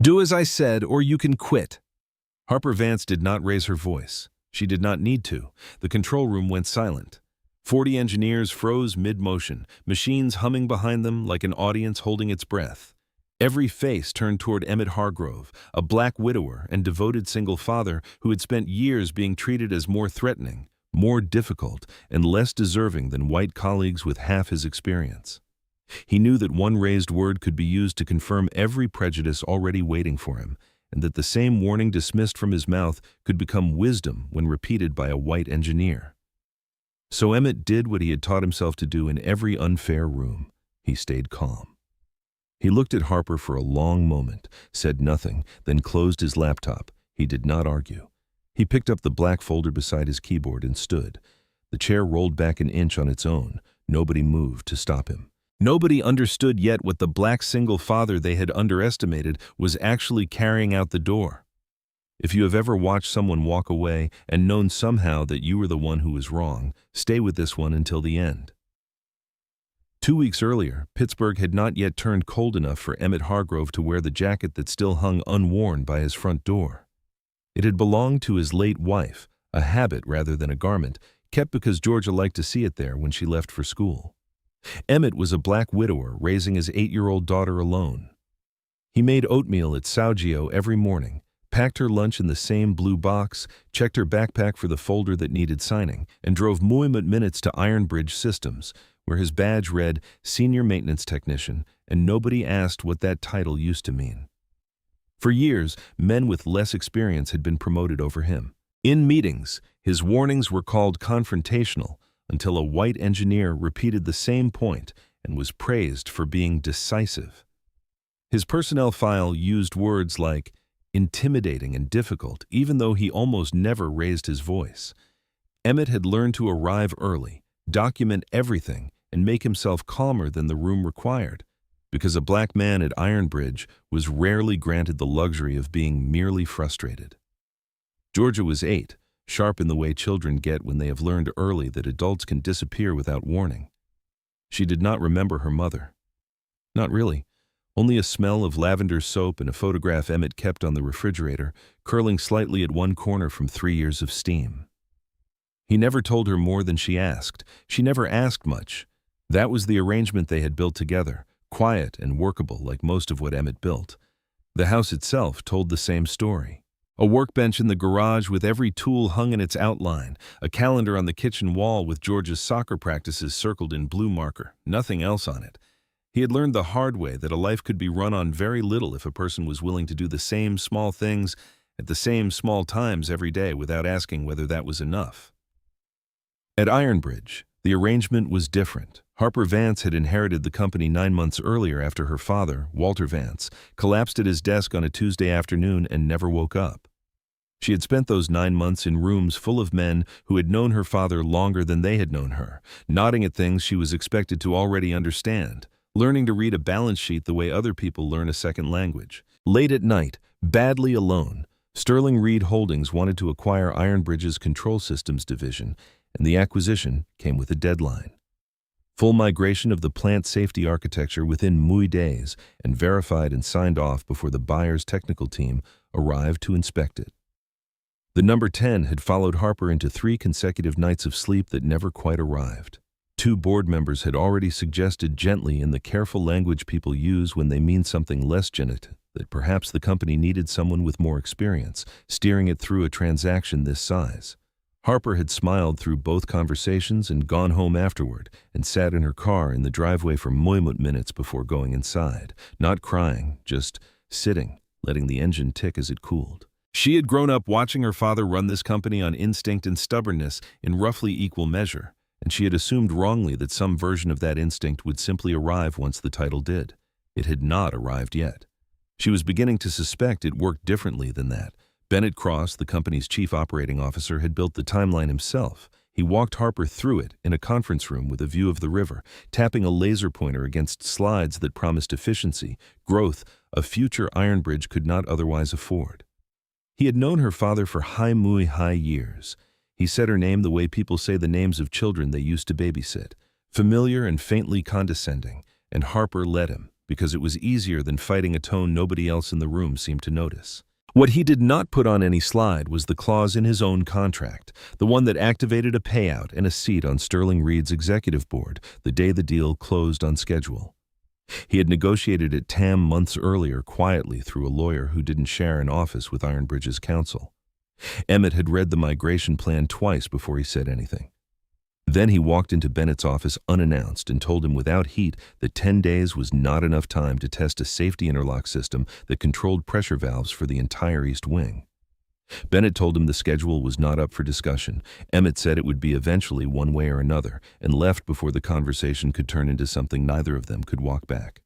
Do as I said, or you can quit." Harper Vance did not raise her voice. She did not need to. The control room went silent. 40 engineers froze mid-motion, machines humming behind them like an audience holding its breath. Every face turned toward Emmett Hargrove, a black widower and devoted single father who had spent years being treated as more threatening, more difficult, and less deserving than white colleagues with half his experience. He knew that one raised word could be used to confirm every prejudice already waiting for him, and that the same warning dismissed from his mouth could become wisdom when repeated by a white engineer. So Emmett did what he had taught himself to do in every unfair room. He stayed calm. He looked at Harper for a long moment, said nothing, then closed his laptop. He did not argue. He picked up the black folder beside his keyboard and stood. The chair rolled back an inch on its own. Nobody moved to stop him. Nobody understood yet what the black single father they had underestimated was actually carrying out the door. If you have ever watched someone walk away and known somehow that you were the one who was wrong, stay with this one until the end. 2 weeks earlier, Pittsburgh had not yet turned cold enough for Emmett Hargrove to wear the jacket that still hung unworn by his front door. It had belonged to his late wife, a habit rather than a garment, kept because Georgia liked to see it there when she left for school. Emmett was a black widower raising his 8-year-old daughter alone. He made oatmeal at Saugio every morning, packed her lunch in the same blue box, checked her backpack for the folder that needed signing, and drove minutes to Ironbridge Systems, where his badge read Senior Maintenance Technician, and nobody asked what that title used to mean. For years, men with less experience had been promoted over him. In meetings, his warnings were called confrontational, until a white engineer repeated the same point and was praised for being decisive. His personnel file used words like intimidating and difficult, even though he almost never raised his voice. Emmett had learned to arrive early, document everything, and make himself calmer than the room required, because a black man at Ironbridge was rarely granted the luxury of being merely frustrated. Georgia was 8, sharp in the way children get when they have learned early that adults can disappear without warning. She did not remember her mother. Not really. Only a smell of lavender soap and a photograph Emmett kept on the refrigerator, curling slightly at one corner from 3 years of steam. He never told her more than she asked. She never asked much. That was the arrangement they had built together, quiet and workable like most of what Emmett built. The house itself told the same story. A workbench in the garage with every tool hung in its outline, a calendar on the kitchen wall with George's soccer practices circled in blue marker, nothing else on it. He had learned the hard way that a life could be run on very little if a person was willing to do the same small things at the same small times every day without asking whether that was enough. At Ironbridge, the arrangement was different. Harper Vance had inherited the company 9 months earlier after her father, Walter Vance, collapsed at his desk on a Tuesday afternoon and never woke up. She had spent those 9 months in rooms full of men who had known her father longer than they had known her, nodding at things she was expected to already understand, learning to read a balance sheet the way other people learn a second language. Late at night, badly alone, Sterling Reed Holdings wanted to acquire Ironbridge's Control Systems division, and the acquisition came with a deadline. Full migration of the plant safety architecture within days and verified and signed off before the buyer's technical team arrived to inspect it. The number 10 had followed Harper into 3 consecutive nights of sleep that never quite arrived. 2 board members had already suggested gently in the careful language people use when they mean something less gentle that perhaps the company needed someone with more experience, steering it through a transaction this size. Harper had smiled through both conversations and gone home afterward and sat in her car in the driveway for minutes before going inside, not crying, just sitting, letting the engine tick as it cooled. She had grown up watching her father run this company on instinct and stubbornness in roughly equal measure, and she had assumed wrongly that some version of that instinct would simply arrive once the title did. It had not arrived yet. She was beginning to suspect it worked differently than that. Bennett Cross, the company's chief operating officer, had built the timeline himself. He walked Harper through it in a conference room with a view of the river, tapping a laser pointer against slides that promised efficiency, growth, a future Ironbridge could not otherwise afford. He had known her father for high years. He said her name the way people say the names of children they used to babysit, familiar and faintly condescending, and Harper let him, because it was easier than fighting a tone nobody else in the room seemed to notice. What he did not put on any slide was the clause in his own contract, the one that activated a payout and a seat on Sterling Reed's executive board the day the deal closed on schedule. He had negotiated it TAM months earlier quietly through a lawyer who didn't share an office with Ironbridge's counsel. Emmett had read the migration plan twice before he said anything. Then he walked into Bennett's office unannounced and told him without heat that 10 days was not enough time to test a safety interlock system that controlled pressure valves for the entire East Wing. Bennett told him the schedule was not up for discussion. Emmett said it would be eventually one way or another, and left before the conversation could turn into something neither of them could walk back.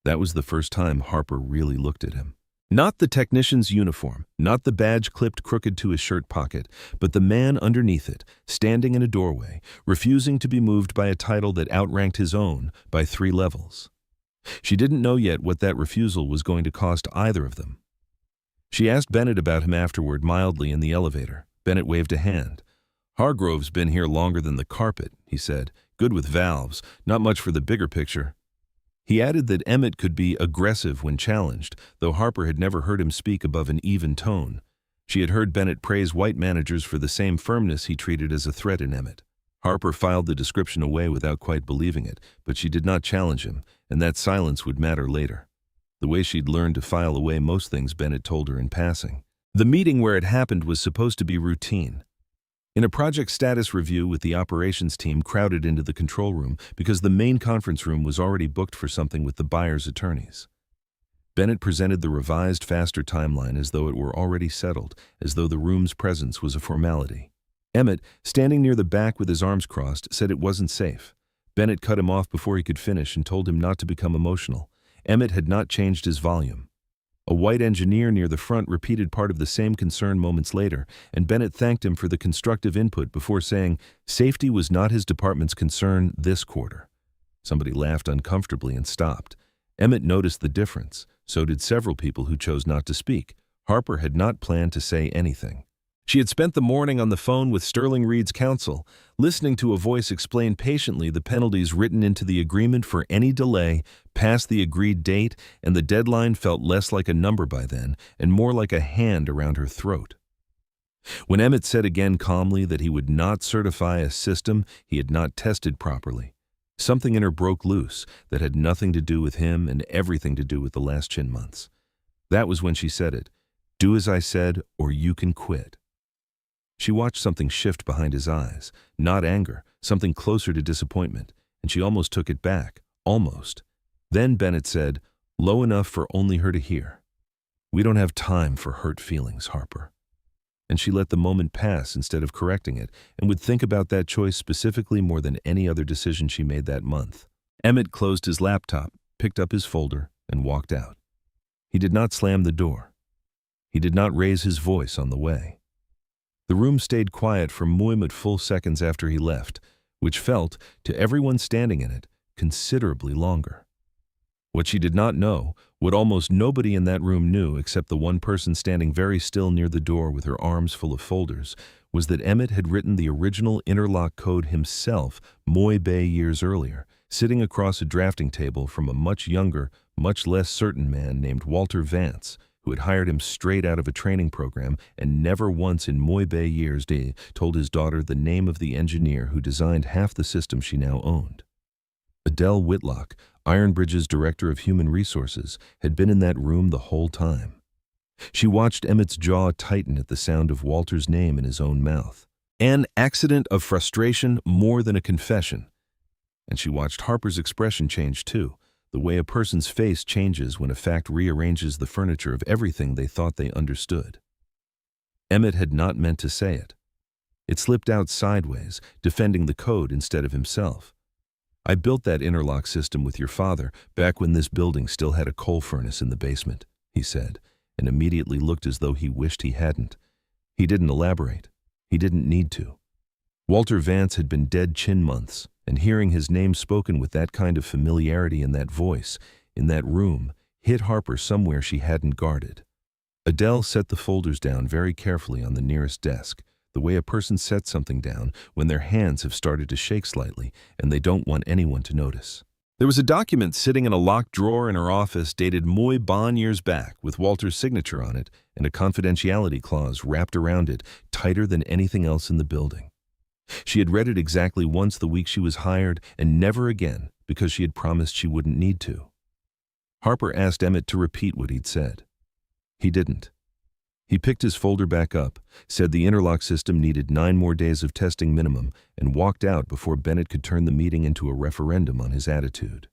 That was the first time Harper really looked at him. Not the technician's uniform, not the badge clipped crooked to his shirt pocket, but the man underneath it, standing in a doorway, refusing to be moved by a title that outranked his own by 3 levels. She didn't know yet what that refusal was going to cost either of them. She asked Bennett about him afterward mildly in the elevator. Bennett waved a hand. "Hargrove's been here longer than the carpet," he said. "Good with valves, not much for the bigger picture." He added that Emmett could be aggressive when challenged, though Harper had never heard him speak above an even tone. She had heard Bennett praise white managers for the same firmness he treated as a threat in Emmett. Harper filed the description away without quite believing it, but she did not challenge him, and that silence would matter later. The way she'd learned to file away most things Bennett told her in passing. The meeting where it happened was supposed to be routine. In a project status review with the operations team crowded into the control room because the main conference room was already booked for something with the buyer's attorneys. Bennett presented the revised faster timeline as though it were already settled, as though the room's presence was a formality. Emmett, standing near the back with his arms crossed, said it wasn't safe. Bennett cut him off before he could finish and told him not to become emotional. Emmett had not changed his volume. A white engineer near the front repeated part of the same concern moments later, and Bennett thanked him for the constructive input before saying safety was not his department's concern this quarter. Somebody laughed uncomfortably and stopped. Emmett noticed the difference. So did several people who chose not to speak. Harper had not planned to say anything. She had spent the morning on the phone with Sterling Reed's counsel, listening to a voice explain patiently the penalties written into the agreement for any delay past the agreed date, and the deadline felt less like a number by then and more like a hand around her throat. When Emmett said again calmly that he would not certify a system he had not tested properly, something in her broke loose that had nothing to do with him and everything to do with the last Chin months. That was when she said it. "Do as I said, or you can quit." She watched something shift behind his eyes, not anger, something closer to disappointment, and she almost took it back, almost. Then Bennett said, low enough for only her to hear, "We don't have time for hurt feelings, Harper." And she let the moment pass instead of correcting it, and would think about that choice specifically more than any other decision she made that month. Emmett closed his laptop, picked up his folder, and walked out. He did not slam the door. He did not raise his voice on the way. The room stayed quiet for much full seconds after he left, which felt, to everyone standing in it, considerably longer. What she did not know, what almost nobody in that room knew except the one person standing very still near the door with her arms full of folders, was that Emmett had written the original interlock code himself years earlier, sitting across a drafting table from a much younger, much less certain man named Walter Vance, who had hired him straight out of a training program and never once in years told his daughter the name of the engineer who designed half the system she now owned. Adele Whitlock, Ironbridge's director of human resources, had been in that room the whole time. She watched Emmett's jaw tighten at the sound of Walter's name in his own mouth. An accident of frustration more than a confession. And she watched Harper's expression change too, the way a person's face changes when a fact rearranges the furniture of everything they thought they understood. Emmett had not meant to say it. It slipped out sideways, defending the code instead of himself. "I built that interlock system with your father back when this building still had a coal furnace in the basement," he said, and immediately looked as though he wished he hadn't. He didn't elaborate. He didn't need to. Walter Vance had been dead Chin months, and hearing his name spoken with that kind of familiarity in that voice, in that room, hit Harper somewhere she hadn't guarded. Adele set the folders down very carefully on the nearest desk, the way a person sets something down when their hands have started to shake slightly and they don't want anyone to notice. There was a document sitting in a locked drawer in her office dated muy bon years back with Walter's signature on it and a confidentiality clause wrapped around it, tighter than anything else in the building. She had read it exactly once the week she was hired and never again because she had promised she wouldn't need to. Harper asked Emmett to repeat what he'd said. He didn't. He picked his folder back up, said the interlock system needed 9 more days of testing minimum, and walked out before Bennett could turn the meeting into a referendum on his attitude.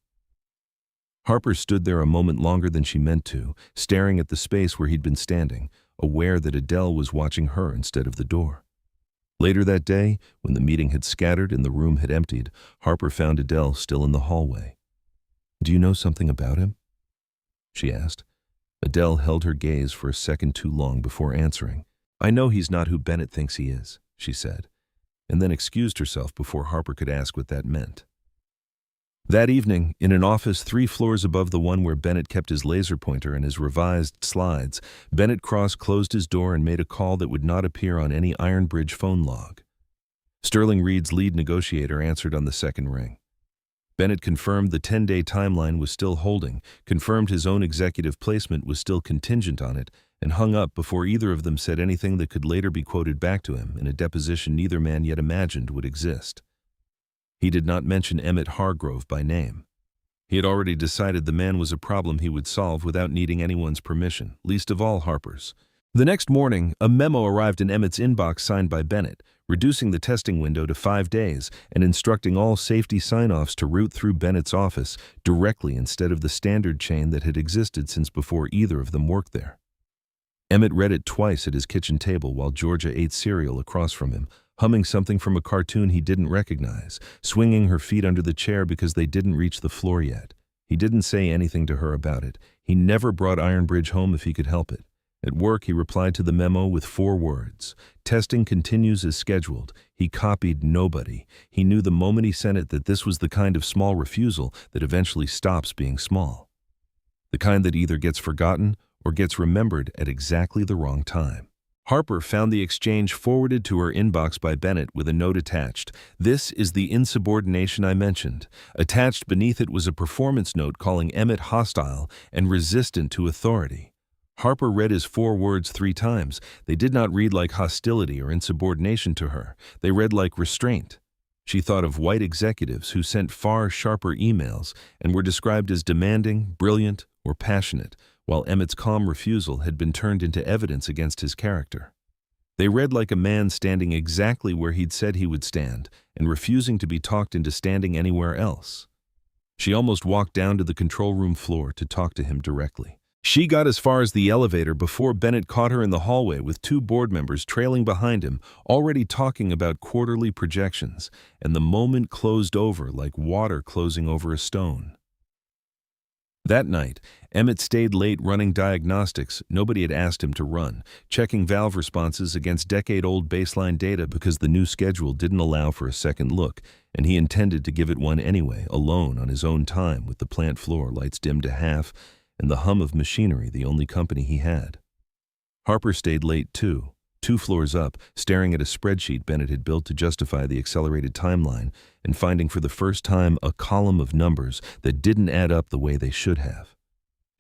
Harper stood there a moment longer than she meant to, staring at the space where he'd been standing, aware that Adele was watching her instead of the door. Later that day, when the meeting had scattered and the room had emptied, Harper found Adele still in the hallway. "Do you know something about him?" she asked. Adele held her gaze for a second too long before answering. "I know he's not who Bennett thinks he is," she said, and then excused herself before Harper could ask what that meant. That evening, in an office 3 floors above the one where Bennett kept his laser pointer and his revised slides, Bennett Cross closed his door and made a call that would not appear on any Iron Bridge phone log. Sterling Reed's lead negotiator answered on the second ring. Bennett confirmed the 10-day timeline was still holding, confirmed his own executive placement was still contingent on it, and hung up before either of them said anything that could later be quoted back to him in a deposition neither man yet imagined would exist. He did not mention Emmett Hargrove by name. He had already decided the man was a problem he would solve without needing anyone's permission, least of all Harper's. The next morning, a memo arrived in Emmett's inbox signed by Bennett, reducing the testing window to 5 days and instructing all safety sign-offs to route through Bennett's office directly instead of the standard chain that had existed since before either of them worked there. Emmett read it twice at his kitchen table while Georgia ate cereal across from him, humming something from a cartoon he didn't recognize, swinging her feet under the chair because they didn't reach the floor yet. He didn't say anything to her about it. He never brought Iron Bridge home if he could help it. At work, he replied to the memo with 4 words. Testing continues as scheduled. He copied nobody. He knew the moment he sent it that this was the kind of small refusal that eventually stops being small. The kind that either gets forgotten or gets remembered at exactly the wrong time. Harper found the exchange forwarded to her inbox by Bennett with a note attached. "This is the insubordination I mentioned." Attached beneath it was a performance note calling Emmett hostile and resistant to authority. Harper read his 4 words 3 times. They did not read like hostility or insubordination to her. They read like restraint. She thought of white executives who sent far sharper emails and were described as demanding, brilliant, or passionate, while Emmett's calm refusal had been turned into evidence against his character. They read like a man standing exactly where he'd said he would stand and refusing to be talked into standing anywhere else. She almost walked down to the control room floor to talk to him directly. She got as far as the elevator before Bennett caught her in the hallway with 2 board members trailing behind him, already talking about quarterly projections, and the moment closed over like water closing over a stone. That night, Emmett stayed late running diagnostics nobody had asked him to run, checking valve responses against decade-old baseline data because the new schedule didn't allow for a second look, and he intended to give it one anyway, alone on his own time with the plant floor lights dimmed to half and the hum of machinery the only company he had. Harper stayed late too, 2 floors up, staring at a spreadsheet Bennett had built to justify the accelerated timeline and finding for the first time a column of numbers that didn't add up the way they should have.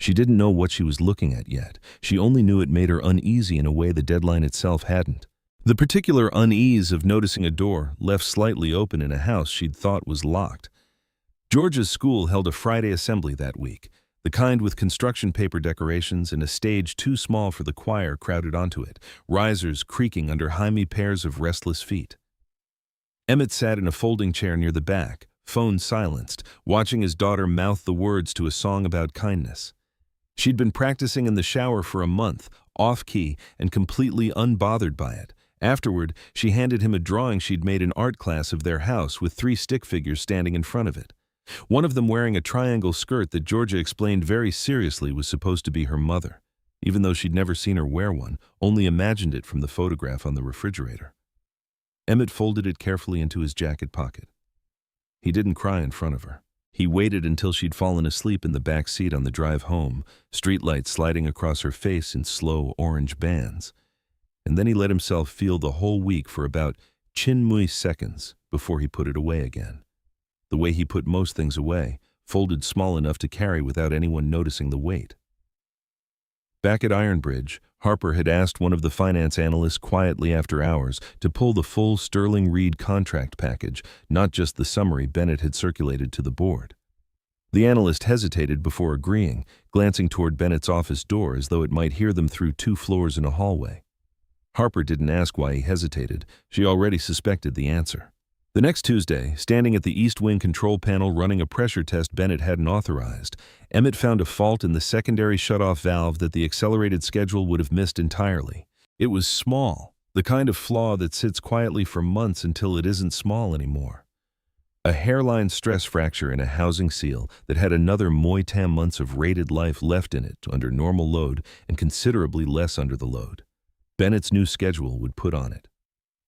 She didn't know what she was looking at yet. She only knew it made her uneasy in a way the deadline itself hadn't. The particular unease of noticing a door left slightly open in a house she'd thought was locked. Georgia's school held a Friday assembly that week, the kind with construction paper decorations and a stage too small for the choir crowded onto it, risers creaking under Jaime pairs of restless feet. Emmett sat in a folding chair near the back, phone silenced, watching his daughter mouth the words to a song about kindness. She'd been practicing in the shower for a month, off-key and completely unbothered by it. Afterward, she handed him a drawing she'd made in art class of their house with 3 stick figures standing in front of it. One of them wearing a triangle skirt that Georgia explained very seriously was supposed to be her mother, even though she'd never seen her wear one, only imagined it from the photograph on the refrigerator. Emmett folded it carefully into his jacket pocket. He didn't cry in front of her. He waited until she'd fallen asleep in the back seat on the drive home, streetlights sliding across her face in slow orange bands. And then he let himself feel the whole week for about chinmui seconds before he put it away again. The way he put most things away, folded small enough to carry without anyone noticing the weight. Back at Ironbridge, Harper had asked one of the finance analysts quietly after hours to pull the full Sterling Reed contract package, not just the summary Bennett had circulated to the board. The analyst hesitated before agreeing, glancing toward Bennett's office door as though it might hear them through 2 floors in a hallway. Harper didn't ask why he hesitated. She already suspected the answer. The next Tuesday, standing at the East Wing control panel running a pressure test Bennett hadn't authorized, Emmett found a fault in the secondary shutoff valve that the accelerated schedule would have missed entirely. It was small, the kind of flaw that sits quietly for months until it isn't small anymore. A hairline stress fracture in a housing seal that had another moitam months of rated life left in it under normal load and considerably less under the load Bennett's new schedule would put on it.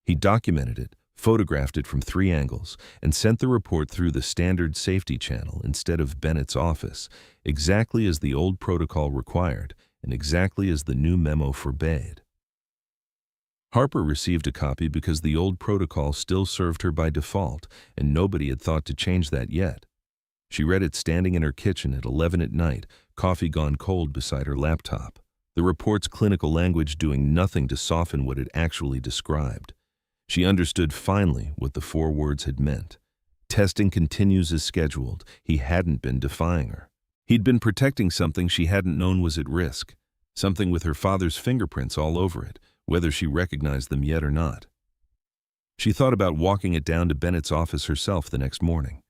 He documented it, photographed it from 3 angles, and sent the report through the standard safety channel instead of Bennett's office, exactly as the old protocol required and exactly as the new memo forbade. Harper received a copy because the old protocol still served her by default, and nobody had thought to change that yet. She read it standing in her kitchen at 11 at night, coffee gone cold beside her laptop, the report's clinical language doing nothing to soften what it actually described. She understood finally what the 4 words had meant. Testing continues as scheduled. He hadn't been defying her. He'd been protecting something she hadn't known was at risk, something with her father's fingerprints all over it, whether she recognized them yet or not. She thought about walking it down to Bennett's office herself the next morning.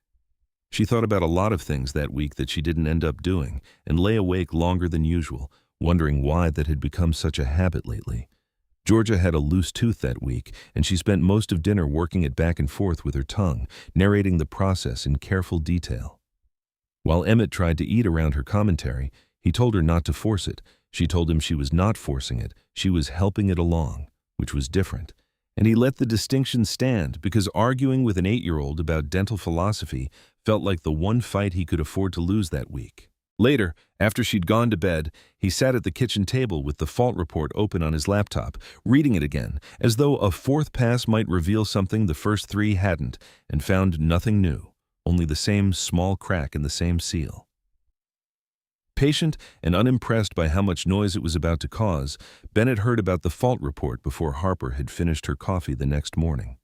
She thought about a lot of things that week that she didn't end up doing, and lay awake longer than usual, wondering why that had become such a habit lately. Georgia had a loose tooth that week, and she spent most of dinner working it back and forth with her tongue, narrating the process in careful detail. While Emmett tried to eat around her commentary, he told her not to force it. She told him she was not forcing it, she was helping it along, which was different. And he let the distinction stand because arguing with an 8-year-old about dental philosophy felt like the one fight he could afford to lose that week. Later, after she'd gone to bed, he sat at the kitchen table with the fault report open on his laptop, reading it again, as though a 4th pass might reveal something the first 3 hadn't, and found nothing new, only the same small crack in the same seal. Patient and unimpressed by how much noise it was about to cause, Bennett heard about the fault report before Harper had finished her coffee the next morning.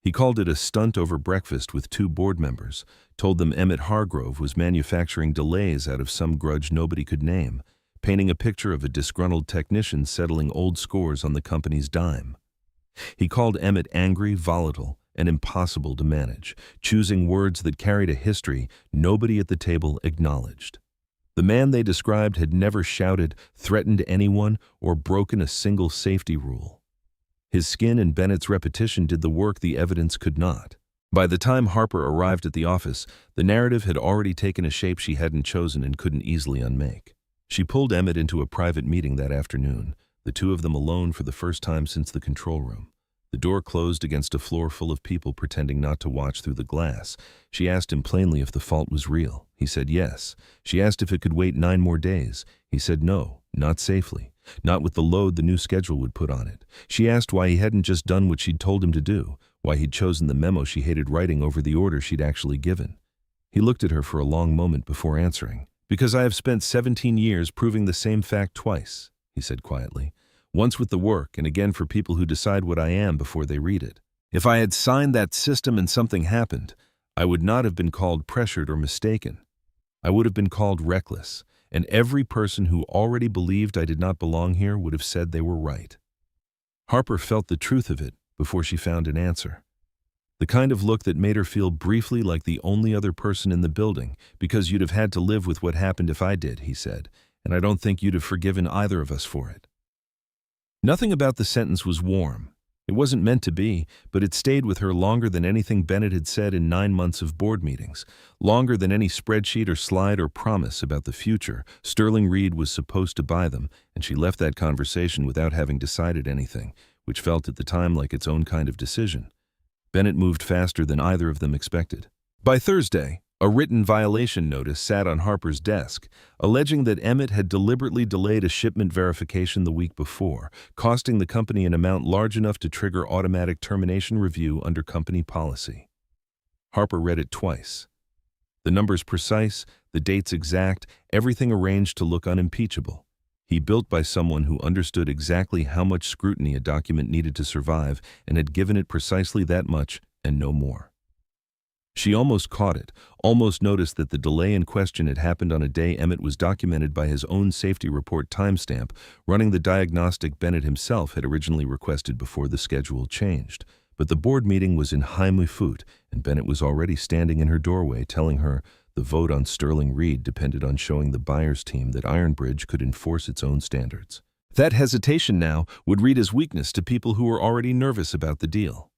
He called it a stunt over breakfast with 2 board members, told them Emmett Hargrove was manufacturing delays out of some grudge nobody could name, painting a picture of a disgruntled technician settling old scores on the company's dime. He called Emmett angry, volatile, and impossible to manage, choosing words that carried a history nobody at the table acknowledged. The man they described had never shouted, threatened anyone, or broken a single safety rule. His skin and Bennett's repetition did the work the evidence could not. By the time Harper arrived at the office, the narrative had already taken a shape she hadn't chosen and couldn't easily unmake. She pulled Emmett into a private meeting that afternoon, the 2 of them alone for the first time since the control room. The door closed against a floor full of people pretending not to watch through the glass. She asked him plainly if the fault was real. He said yes. She asked if it could wait 9 more days. He said no, not safely. Not with the load the new schedule would put on it. She asked why he hadn't just done what she'd told him to do, why he'd chosen the memo she hated writing over the order she'd actually given. He looked at her for a long moment before answering. "Because I have spent 17 years proving the same fact twice," he said quietly. "Once with the work and again for people who decide what I am before they read it. If I had signed that system and something happened, I would not have been called pressured or mistaken. I would have been called reckless. And every person who already believed I did not belong here would have said they were right." Harper felt the truth of it before she found an answer. The kind of look that made her feel briefly like the only other person in the building, "Because you'd have had to live with what happened if I did," he said, "and I don't think you'd have forgiven either of us for it." Nothing about the sentence was warm. It wasn't meant to be, but it stayed with her longer than anything Bennett had said in 9 months of board meetings, longer than any spreadsheet or slide or promise about the future. Sterling Reed was supposed to buy them, and she left that conversation without having decided anything, which felt at the time like its own kind of decision. Bennett moved faster than either of them expected. By Thursday, a written violation notice sat on Harper's desk, alleging that Emmett had deliberately delayed a shipment verification the week before, costing the company an amount large enough to trigger automatic termination review under company policy. Harper read it twice. The numbers precise, the dates exact, everything arranged to look unimpeachable. He built by someone who understood exactly how much scrutiny a document needed to survive and had given it precisely that much and no more. She almost caught it, almost noticed that the delay in question had happened on a day Emmett was documented by his own safety report timestamp, running the diagnostic Bennett himself had originally requested before the schedule changed. But the board meeting was in Heimlich, and Bennett was already standing in her doorway telling her the vote on Sterling Reed depended on showing the buyer's team that Ironbridge could enforce its own standards. That hesitation now would read as weakness to people who were already nervous about the deal.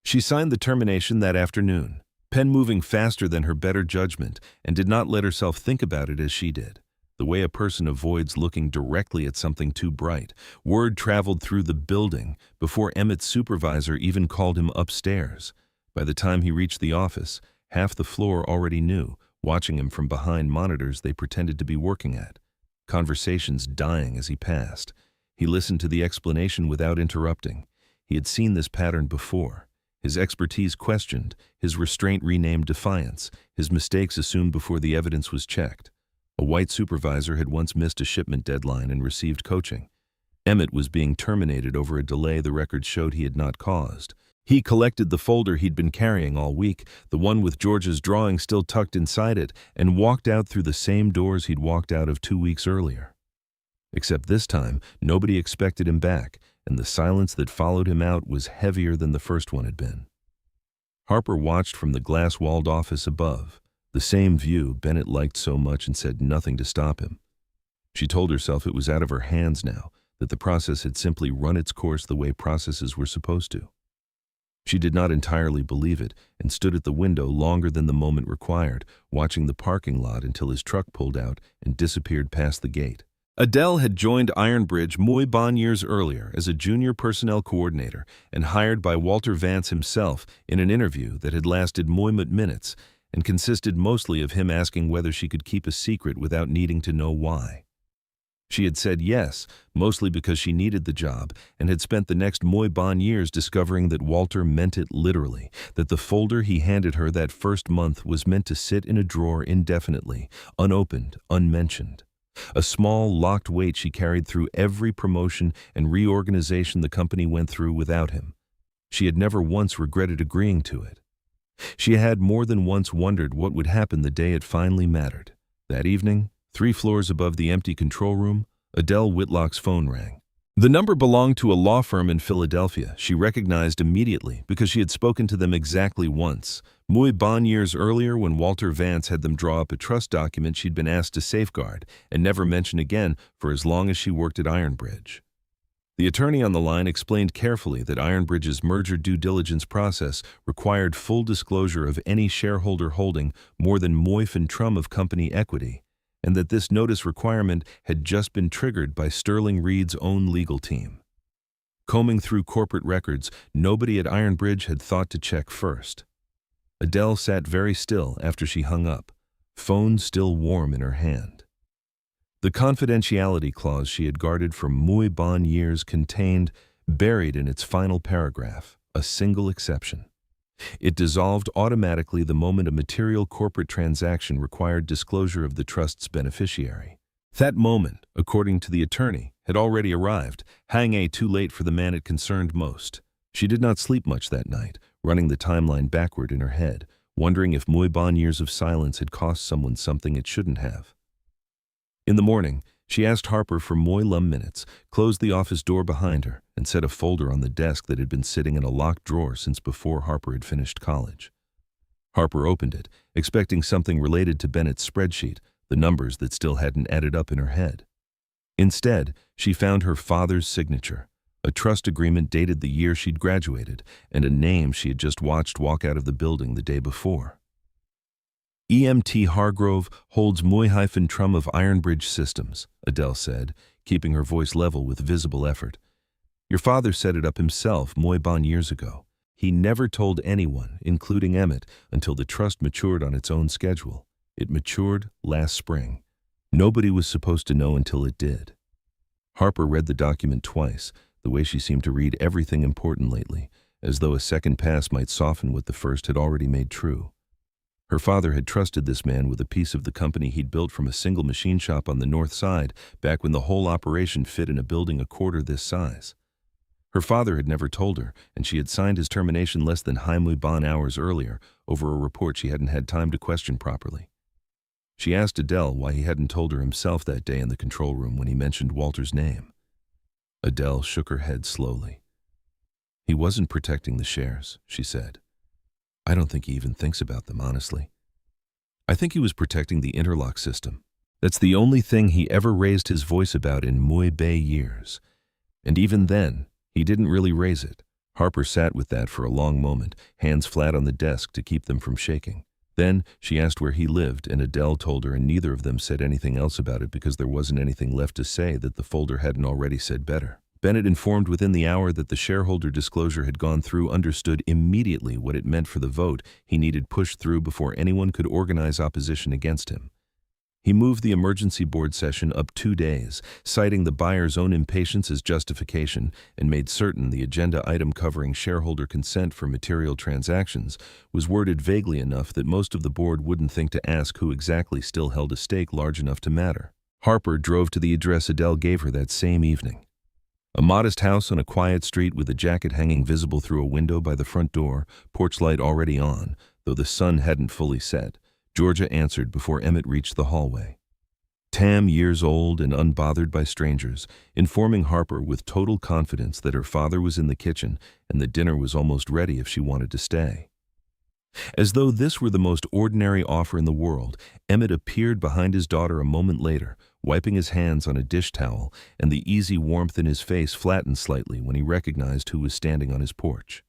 She signed the termination that afternoon, pen moving faster than her better judgment, and did not let herself think about it as she did. The way a person avoids looking directly at something too bright. Word traveled through the building before Emmett's supervisor even called him upstairs. By the time he reached the office, half the floor already knew, watching him from behind monitors they pretended to be working at. Conversations dying as he passed. He listened to the explanation without interrupting. He had seen this pattern before. His expertise questioned, his restraint renamed defiance, his mistakes assumed before the evidence was checked. A white supervisor had once missed a shipment deadline and received coaching. Emmett was being terminated over a delay the records showed he had not caused. He collected the folder he'd been carrying all week, the one with George's drawing still tucked inside it, and walked out through the same doors he'd walked out of 2 weeks earlier. Except this time, nobody expected him back, and the silence that followed him out was heavier than the first one had been. Harper watched from the glass-walled office above, the same view Bennett liked so much and said nothing to stop him. She told herself it was out of her hands now, that the process had simply run its course the way processes were supposed to. She did not entirely believe it and stood at the window longer than the moment required, watching the parking lot until his truck pulled out and disappeared past the gate. Adele had joined Ironbridge muy bon years earlier as a junior personnel coordinator and hired by Walter Vance himself in an interview that had lasted muy minutes and consisted mostly of him asking whether she could keep a secret without needing to know why. She had said yes, mostly because she needed the job, and had spent the next muy bon years discovering that Walter meant it literally, that the folder he handed her that first month was meant to sit in a drawer indefinitely, unopened, unmentioned. A small, locked weight she carried through every promotion and reorganization the company went through without him. She had never once regretted agreeing to it. She had more than once wondered what would happen the day it finally mattered. That evening, 3 floors above the empty control room, Adele Whitlock's phone rang. The number belonged to a law firm in Philadelphia she recognized immediately because she had spoken to them exactly once, muy bon years earlier when Walter Vance had them draw up a trust document she'd been asked to safeguard and never mention again for as long as she worked at Ironbridge. The attorney on the line explained carefully that Ironbridge's merger due diligence process required full disclosure of any shareholder holding more than moif and trum of company equity, and that this notice requirement had just been triggered by Sterling Reed's own legal team. Combing through corporate records, nobody at Ironbridge had thought to check first. Adele sat very still after she hung up, phone still warm in her hand. The confidentiality clause she had guarded for muy bon years contained, buried in its final paragraph, a single exception. It dissolved automatically the moment a material corporate transaction required disclosure of the trust's beneficiary. That moment, according to the attorney, had already arrived, too late for the man it concerned most. She did not sleep much that night, running the timeline backward in her head, wondering if muy bon years of silence had cost someone something it shouldn't have. In the morning, she asked Harper for muy lum minutes, closed the office door behind her, and set a folder on the desk that had been sitting in a locked drawer since before Harper had finished college. Harper opened it, expecting something related to Bennett's spreadsheet, the numbers that still hadn't added up in her head. Instead, she found her father's signature, a trust agreement dated the year she'd graduated, and a name she had just watched walk out of the building the day before. EMT Hargrove holds muy-trum of Ironbridge Systems, Adele said, keeping her voice level with visible effort. Your father set it up himself muy bon years ago. He never told anyone, including Emmett, until the trust matured on its own schedule. It matured last spring. Nobody was supposed to know until it did. Harper read the document twice, the way she seemed to read everything important lately, as though a second pass might soften what the first had already made true. Her father had trusted this man with a piece of the company he'd built from a single machine shop on the north side, back when the whole operation fit in a building a quarter this size. Her father had never told her, and she had signed his termination less than Heimlich-Bonn hours earlier, over a report she hadn't had time to question properly. She asked Adele why he hadn't told her himself that day in the control room when he mentioned Walter's name. Adele shook her head slowly. "He wasn't protecting the shares," she said. "I don't think he even thinks about them, honestly. I think he was protecting the interlock system. That's the only thing he ever raised his voice about in Muy Bay years. And even then, he didn't really raise it." Harper sat with that for a long moment, hands flat on the desk to keep them from shaking. Then she asked where he lived, and Adele told her, and neither of them said anything else about it because there wasn't anything left to say that the folder hadn't already said better. Bennett, informed within the hour that the shareholder disclosure had gone through, understood immediately what it meant for the vote he needed pushed through before anyone could organize opposition against him. He moved the emergency board session up 2 days, citing the buyer's own impatience as justification, and made certain the agenda item covering shareholder consent for material transactions was worded vaguely enough that most of the board wouldn't think to ask who exactly still held a stake large enough to matter. Harper drove to the address Adele gave her that same evening. A modest house on a quiet street with a jacket hanging visible through a window by the front door, porch light already on, though the sun hadn't fully set. Georgia answered before Emmett reached the hallway. Tam, years old and unbothered by strangers, informing Harper with total confidence that her father was in the kitchen and that dinner was almost ready if she wanted to stay. As though this were the most ordinary offer in the world, Emmett appeared behind his daughter a moment later, wiping his hands on a dish towel, and the easy warmth in his face flattened slightly when he recognized who was standing on his porch.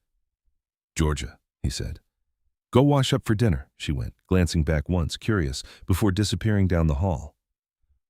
"Georgia," he said. "Go wash up for dinner," she went, glancing back once, curious, before disappearing down the hall.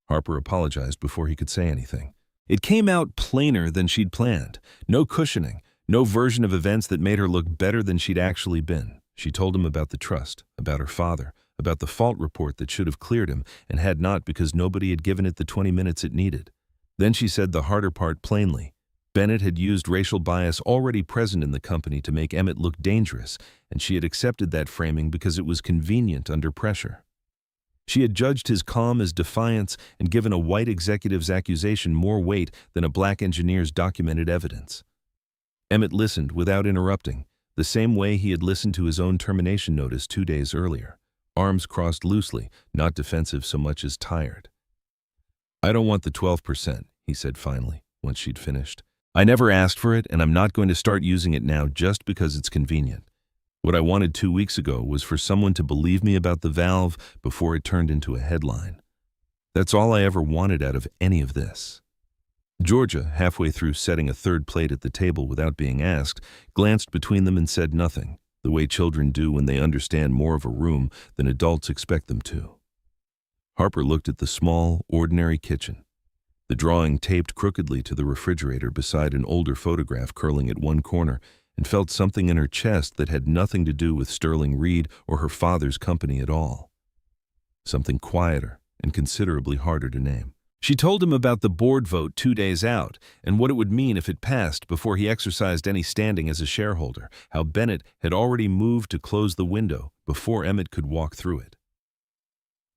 Harper apologized before he could say anything. It came out plainer than she'd planned. No cushioning, no version of events that made her look better than she'd actually been. She told him about the trust, about her father, about the fault report that should have cleared him and had not because nobody had given it the 20 minutes it needed. Then she said the harder part plainly. Bennett had used racial bias already present in the company to make Emmett look dangerous, and she had accepted that framing because it was convenient under pressure. She had judged his calm as defiance and given a white executive's accusation more weight than a black engineer's documented evidence. Emmett listened without interrupting, the same way he had listened to his own termination notice 2 days earlier, arms crossed loosely, not defensive so much as tired. "I don't want the 12%, he said finally, once she'd finished. "I never asked for it, and I'm not going to start using it now just because it's convenient. What I wanted 2 weeks ago was for someone to believe me about the valve before it turned into a headline. That's all I ever wanted out of any of this." Georgia, halfway through setting a third plate at the table without being asked, glanced between them and said nothing, the way children do when they understand more of a room than adults expect them to. Harper looked at the small, ordinary kitchen, the drawing taped crookedly to the refrigerator beside an older photograph curling at one corner, and felt something in her chest that had nothing to do with Sterling Reed or her father's company at all. Something quieter and considerably harder to name. She told him about the board vote 2 days out and what it would mean if it passed before he exercised any standing as a shareholder, how Bennett had already moved to close the window before Emmett could walk through it.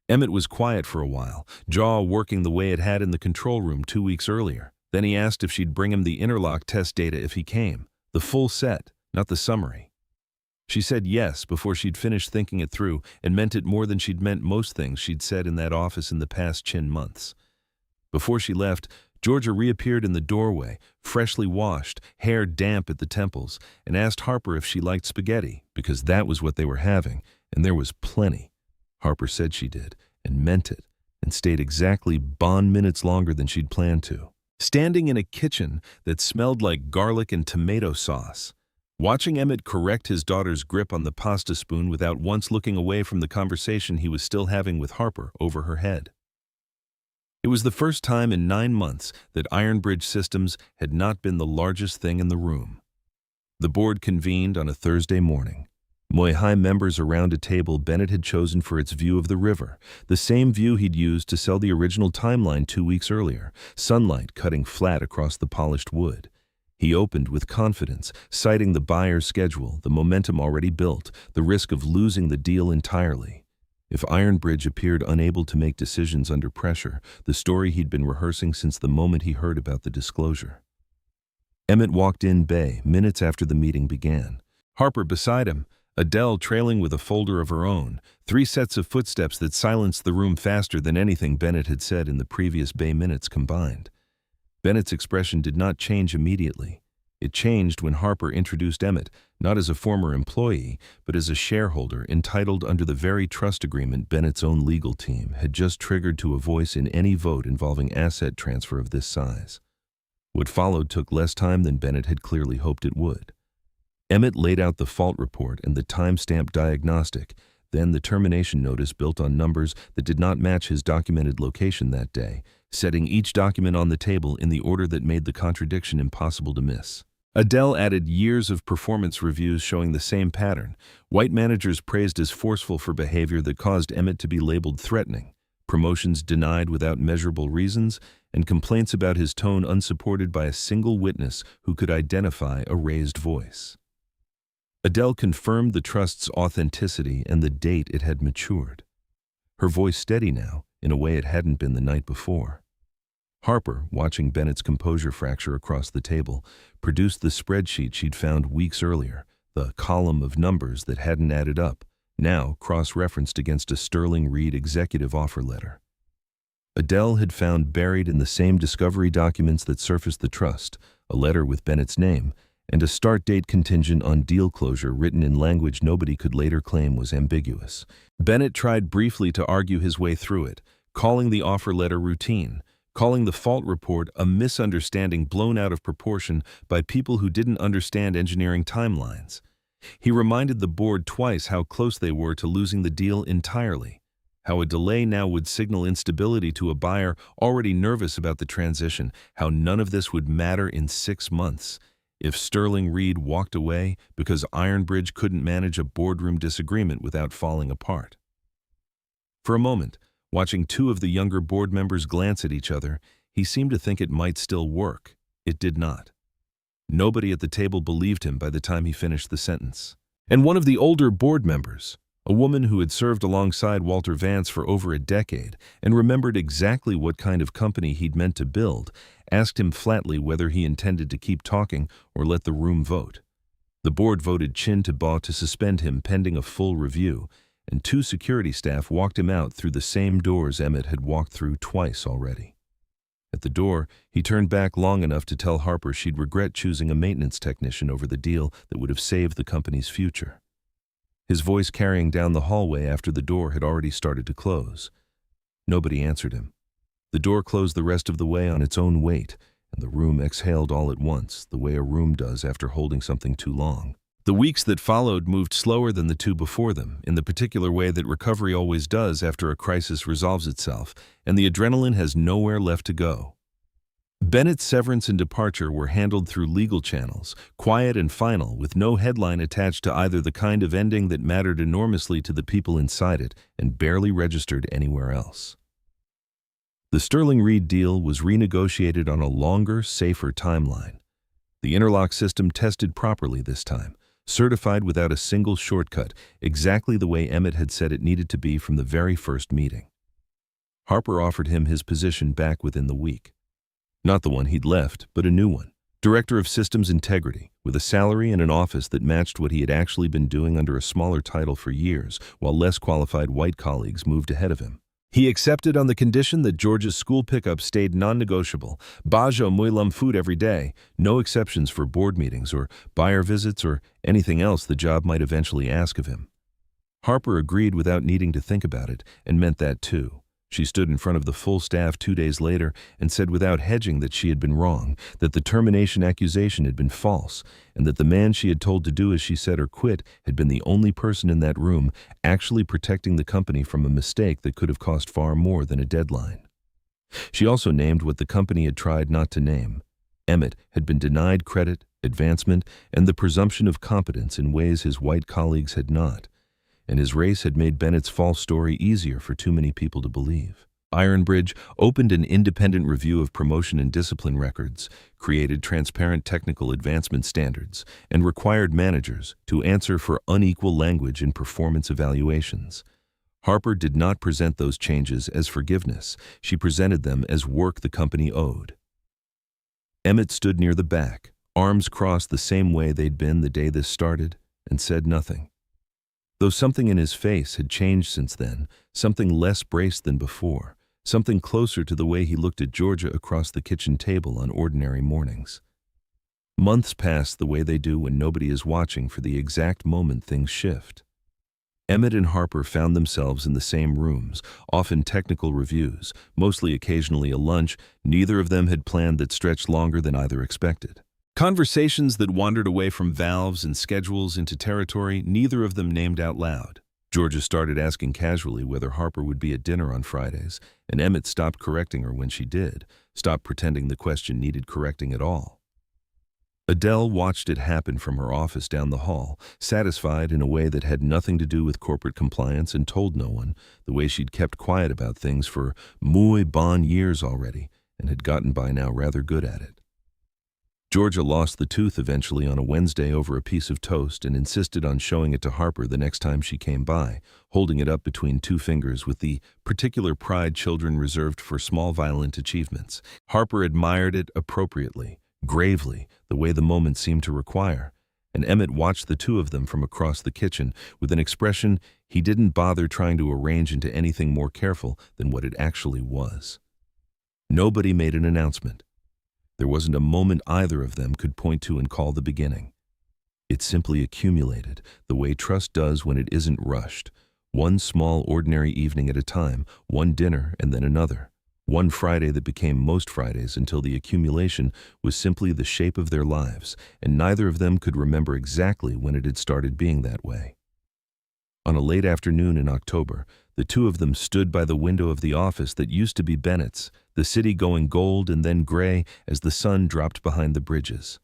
Emmett was quiet for a while, jaw working the way it had in the control room 2 weeks earlier. Then he asked if she'd bring him the interlock test data if he came, the full set, not the summary. She said yes before she'd finished thinking it through and meant it more than she'd meant most things she'd said in that office in the past months. Before she left, Georgia reappeared in the doorway, freshly washed, hair damp at the temples, and asked Harper if she liked spaghetti, because that was what they were having, and there was plenty. Harper said she did, and meant it, and stayed exactly bond minutes longer than she'd planned to. Standing in a kitchen that smelled like garlic and tomato sauce, watching Emmett correct his daughter's grip on the pasta spoon without once looking away from the conversation he was still having with Harper over her head. It was the first time in 9 months that Ironbridge Systems had not been the largest thing in the room. The board convened on a Thursday morning. Moihai members around a table Bennett had chosen for its view of the river, the same view he'd used to sell the original timeline 2 weeks earlier, sunlight cutting flat across the polished wood. He opened with confidence, citing the buyer's schedule, the momentum already built, the risk of losing the deal entirely. If Ironbridge appeared unable to make decisions under pressure, the story he'd been rehearsing since the moment he heard about the disclosure. Emmett walked in bay minutes after the meeting began. Harper beside him, Adele trailing with a folder of her own, 3 sets of footsteps that silenced the room faster than anything Bennett had said in the previous bay minutes combined. Bennett's expression did not change immediately. It changed when Harper introduced Emmett, not as a former employee, but as a shareholder entitled under the very trust agreement Bennett's own legal team had just triggered to a voice in any vote involving asset transfer of this size. What followed took less time than Bennett had clearly hoped it would. Emmett laid out the fault report and the time-stamped diagnostic, then the termination notice built on numbers that did not match his documented location that day, setting each document on the table in the order that made the contradiction impossible to miss. Adele added years of performance reviews showing the same pattern, white managers praised as forceful for behavior that caused Emmett to be labeled threatening, promotions denied without measurable reasons, and complaints about his tone unsupported by a single witness who could identify a raised voice. Adele confirmed the trust's authenticity and the date it had matured. Her voice steady now, in a way it hadn't been the night before. Harper, watching Bennett's composure fracture across the table, produced the spreadsheet she'd found weeks earlier, the column of numbers that hadn't added up, now cross-referenced against a Sterling Reed executive offer letter. Adele had found buried in the same discovery documents that surfaced the trust, a letter with Bennett's name, and a start date contingent on deal closure written in language nobody could later claim was ambiguous. Bennett tried briefly to argue his way through it, calling the offer letter routine, calling the fault report a misunderstanding blown out of proportion by people who didn't understand engineering timelines. He reminded the board twice how close they were to losing the deal entirely, how a delay now would signal instability to a buyer already nervous about the transition, how none of this would matter in 6 months. If Sterling Reed walked away because Ironbridge couldn't manage a boardroom disagreement without falling apart. For a moment, watching 2 of the younger board members glance at each other, he seemed to think it might still work. It did not. Nobody at the table believed him by the time he finished the sentence. And one of the older board members, a woman who had served alongside Walter Vance for over a decade and remembered exactly what kind of company he'd meant to build, asked him flatly whether he intended to keep talking or let the room vote. The board voted chin to paw to suspend him pending a full review, and 2 security staff walked him out through the same doors Emmett had walked through twice already. At the door, he turned back long enough to tell Harper she'd regret choosing a maintenance technician over the deal that would have saved the company's future. His voice carrying down the hallway after the door had already started to close. Nobody answered him. The door closed the rest of the way on its own weight, and the room exhaled all at once, the way a room does after holding something too long. The weeks that followed moved slower than the 2 before them, in the particular way that recovery always does after a crisis resolves itself, and the adrenaline has nowhere left to go. Bennett's severance and departure were handled through legal channels, quiet and final, with no headline attached to either the kind of ending that mattered enormously to the people inside it and barely registered anywhere else. The Sterling Reed deal was renegotiated on a longer, safer timeline. The interlock system tested properly this time, certified without a single shortcut, exactly the way Emmett had said it needed to be from the very first meeting. Harper offered him his position back within the week. Not the one he'd left, but a new one. Director of Systems Integrity, with a salary and an office that matched what he had actually been doing under a smaller title for years, while less qualified white colleagues moved ahead of him. He accepted on the condition that George's school pickup stayed non-negotiable, bajo muy lum food every day, no exceptions for board meetings or buyer visits or anything else the job might eventually ask of him. Harper agreed without needing to think about it, and meant that too. She stood in front of the full staff 2 days later and said without hedging that she had been wrong, that the termination accusation had been false, and that the man she had told to do as she said or quit had been the only person in that room actually protecting the company from a mistake that could have cost far more than a deadline. She also named what the company had tried not to name. Emmett had been denied credit, advancement, and the presumption of competence in ways his white colleagues had not, and his race had made Bennett's false story easier for too many people to believe. Ironbridge opened an independent review of promotion and discipline records, created transparent technical advancement standards, and required managers to answer for unequal language in performance evaluations. Harper did not present those changes as forgiveness. She presented them as work the company owed. Emmett stood near the back, arms crossed the same way they'd been the day this started, and said nothing. Though something in his face had changed since then, something less braced than before, something closer to the way he looked at Georgia across the kitchen table on ordinary mornings. Months passed the way they do when nobody is watching for the exact moment things shift. Emmett and Harper found themselves in the same rooms, often technical reviews, mostly occasionally a lunch neither of them had planned that stretched longer than either expected. Conversations that wandered away from valves and schedules into territory neither of them named out loud. Georgia started asking casually whether Harper would be at dinner on Fridays, and Emmett stopped correcting her when she did, stopped pretending the question needed correcting at all. Adele watched it happen from her office down the hall, satisfied in a way that had nothing to do with corporate compliance and told no one, the way she'd kept quiet about things for muy bon years already and had gotten by now rather good at it. Georgia lost the tooth eventually on a Wednesday over a piece of toast and insisted on showing it to Harper the next time she came by, holding it up between two fingers with the particular pride children reserved for small violent achievements. Harper admired it appropriately, gravely, the way the moment seemed to require, and Emmett watched the two of them from across the kitchen with an expression he didn't bother trying to arrange into anything more careful than what it actually was. Nobody made an announcement. There wasn't a moment either of them could point to and call the beginning. It simply accumulated, the way trust does when it isn't rushed, one small ordinary evening at a time, one dinner and then another, one Friday that became most Fridays until the accumulation was simply the shape of their lives, and neither of them could remember exactly when it had started being that way. On a late afternoon in October, the two of them stood by the window of the office that used to be Bennett's, the city going gold and then gray as the sun dropped behind the bridges.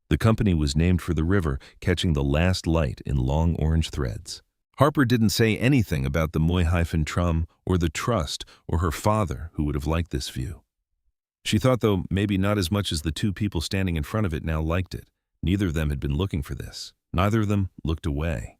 The company was named for the river catching the last light in long orange threads. Harper didn't say anything about the Moy-Trum or the trust or her father, who would have liked this view. She thought, though, maybe not as much as the two people standing in front of it now liked it. Neither of them had been looking for this. Neither of them looked away.